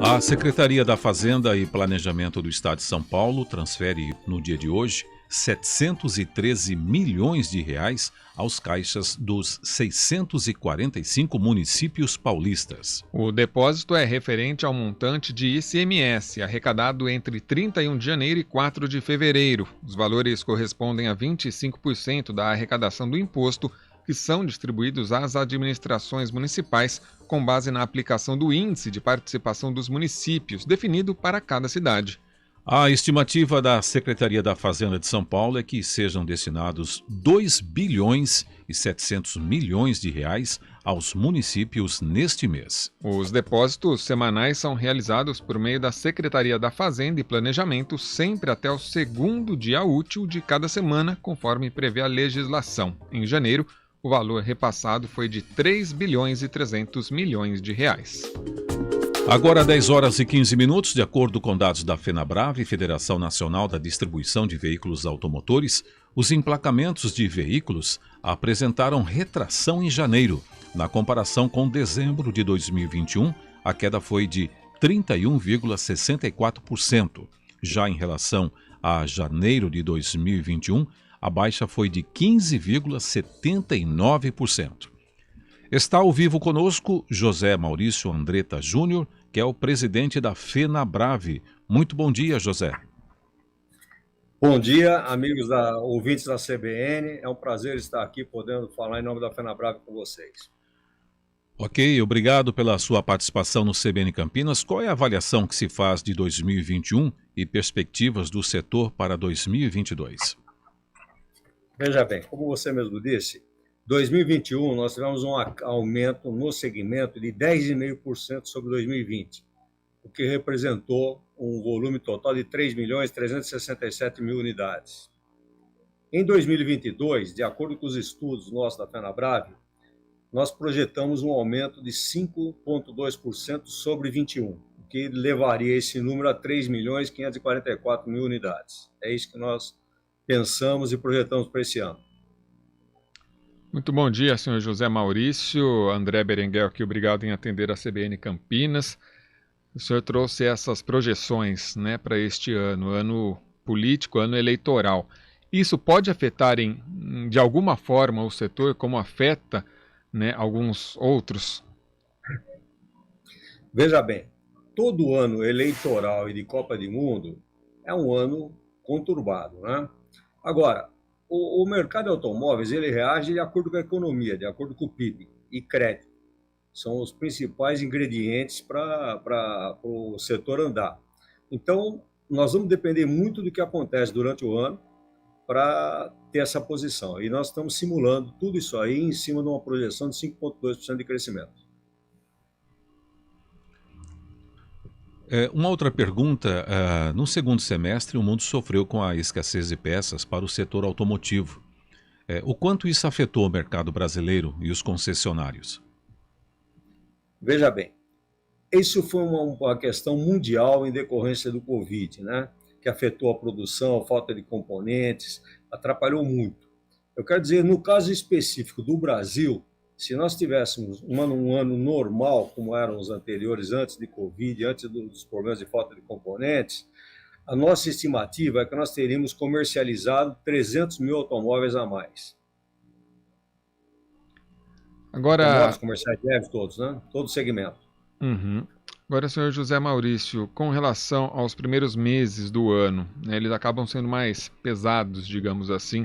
A Secretaria da Fazenda e Planejamento do Estado de São Paulo transfere, no dia de hoje, 713 milhões de reais aos caixas dos 645 municípios paulistas. O depósito é referente ao montante de ICMS, arrecadado entre 31 de janeiro e 4 de fevereiro. Os valores correspondem a 25% da arrecadação do imposto, que são distribuídos às administrações municipais com base na aplicação do Índice de Participação dos Municípios, definido para cada cidade. A estimativa da Secretaria da Fazenda de São Paulo é que sejam destinados 2 bilhões e 700 milhões de reais aos municípios neste mês. Os depósitos semanais são realizados por meio da Secretaria da Fazenda e Planejamento, sempre até o segundo dia útil de cada semana, conforme prevê a legislação. Em janeiro, o valor repassado foi de 3 bilhões e 300 milhões de reais. Agora 10 horas e 15 minutos, de acordo com dados da FenaBrave, Federação Nacional da Distribuição de Veículos Automotores, os emplacamentos de veículos apresentaram retração em janeiro. Na comparação com dezembro de 2021, a queda foi de 31,64%. Já em relação a janeiro de 2021, a baixa foi de 15,79%. Está ao vivo conosco José Maurício Andretta Júnior, que é o presidente da FenaBrave. Muito bom dia, José. Bom dia, amigos ouvintes da CBN. É um prazer estar aqui podendo falar em nome da FenaBrave com vocês. Ok, obrigado pela sua participação no CBN Campinas. Qual é a avaliação que se faz de 2021 e perspectivas do setor para 2022? Veja bem, como você mesmo disse, 2021 nós tivemos um aumento no segmento de 10,5% sobre 2020, o que representou um volume total de 3.367.000 unidades. Em 2022, de acordo com os estudos nossos da FenaBrave, nós projetamos um aumento de 5,2% sobre 21, o que levaria esse número a 3.544.000 unidades. É isso que nós pensamos e projetamos para esse ano. Muito bom dia, senhor José Maurício. André Berenguel aqui, obrigado em atender a CBN Campinas. O senhor trouxe essas projeções, né, para este ano político, ano eleitoral. Isso pode afetar de alguma forma o setor, como afeta, né, alguns outros? Veja bem, todo ano eleitoral e de Copa do Mundo é um ano conturbado, né? Agora, o mercado de automóveis ele reage de acordo com a economia, de acordo com o PIB e crédito. São os principais ingredientes para o setor andar. Então, nós vamos depender muito do que acontece durante o ano para ter essa posição. E nós estamos simulando tudo isso aí em cima de uma projeção de 5,2% de crescimento. Uma outra pergunta, no segundo semestre o mundo sofreu com a escassez de peças para o setor automotivo. O quanto isso afetou o mercado brasileiro e os concessionários? Veja bem, isso foi uma questão mundial em decorrência do Covid, né? Que afetou a produção, a falta de componentes, atrapalhou muito. Eu quero dizer, no caso específico do Brasil, se nós tivéssemos um ano normal, como eram os anteriores, antes de Covid, antes dos problemas de falta de componentes, a nossa estimativa é que nós teríamos comercializado 300 mil automóveis a mais. Agora, automóveis comerciais leves todos, né? Todo segmento. Uhum. Agora, senhor José Maurício, com relação aos primeiros meses do ano, né, eles acabam sendo mais pesados, digamos assim,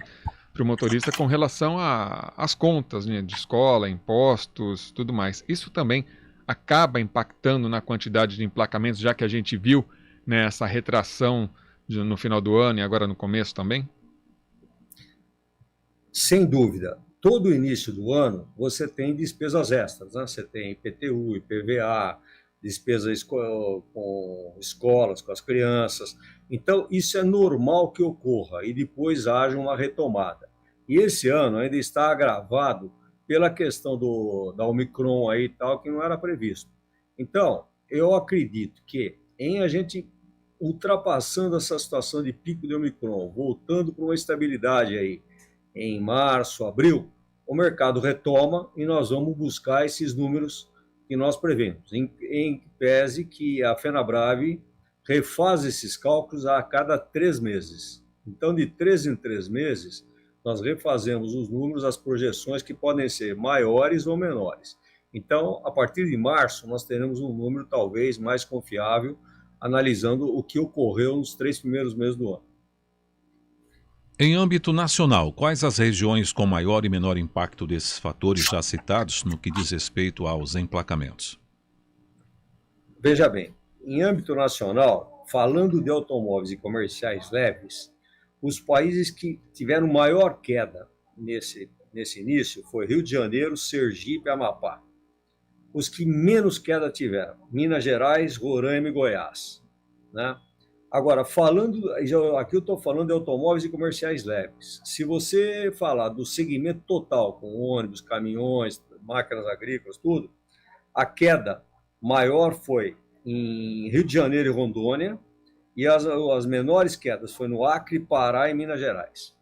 para o motorista com relação às contas, né, de escola, impostos, tudo mais. Isso também acaba impactando na quantidade de emplacamentos, já que a gente viu, né, essa retração no final do ano e agora no começo também? Sem dúvida. Todo início do ano você tem despesas extras, né? Você tem IPTU, IPVA, despesas com escolas, com as crianças. Então, isso é normal que ocorra e depois haja uma retomada. E esse ano ainda está agravado pela questão da Omicron aí e tal, que não era previsto. Então, eu acredito que em a gente ultrapassando essa situação de pico de Omicron, voltando para uma estabilidade aí em março, abril, o mercado retoma e nós vamos buscar esses números que nós prevemos, em pese que a FenaBrave refaz esses cálculos a cada 3 meses. Então, de 3 em 3 meses, nós refazemos os números, as projeções que podem ser maiores ou menores. Então, a partir de março, nós teremos um número talvez mais confiável, analisando o que ocorreu nos 3 primeiros meses do ano. Em âmbito nacional, quais as regiões com maior e menor impacto desses fatores já citados no que diz respeito aos emplacamentos? Veja bem, em âmbito nacional, falando de automóveis e comerciais leves, os países que tiveram maior queda nesse início foi Rio de Janeiro, Sergipe e Amapá. Os que menos queda tiveram, Minas Gerais, Roraima e Goiás, né? Agora, aqui eu estou falando de automóveis e comerciais leves. Se você falar do segmento total, com ônibus, caminhões, máquinas agrícolas, tudo, a queda maior foi em Rio de Janeiro e Rondônia, e as menores quedas foi no Acre, Pará e Minas Gerais.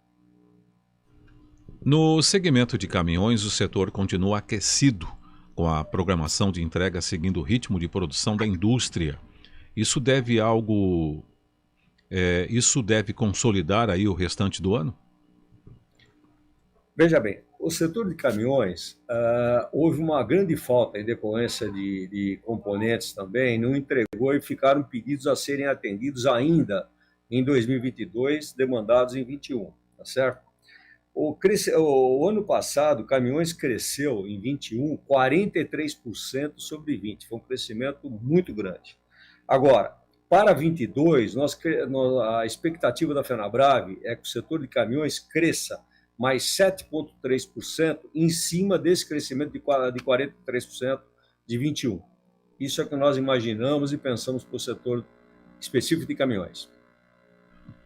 No segmento de caminhões, o setor continua aquecido, com a programação de entrega seguindo o ritmo de produção da indústria. Isso deve consolidar aí o restante do ano? Veja bem, o setor de caminhões, houve uma grande falta em decorrência de componentes também, não entregou e ficaram pedidos a serem atendidos ainda em 2022, demandados em 2021, tá certo? O ano passado, caminhões cresceu em 21, 43% sobre 20, foi um crescimento muito grande. Agora, para 22, a expectativa da FenaBrave é que o setor de caminhões cresça mais 7,3% em cima desse crescimento de 43% de 21. Isso é o que nós imaginamos e pensamos para o setor específico de caminhões.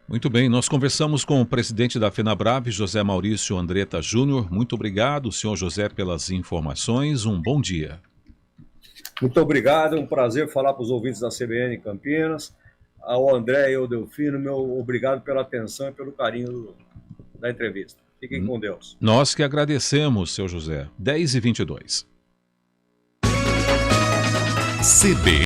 Muito bem, nós conversamos com o presidente da FenaBrave, José Maurício Andretta Júnior. Muito obrigado, senhor José, pelas informações. Um bom dia. Muito obrigado, é um prazer falar para os ouvintes da CBN Campinas. Ao André e ao Delfino, meu obrigado pela atenção e pelo carinho da entrevista. Fiquem com Deus. Nós que agradecemos, seu José. 10h22.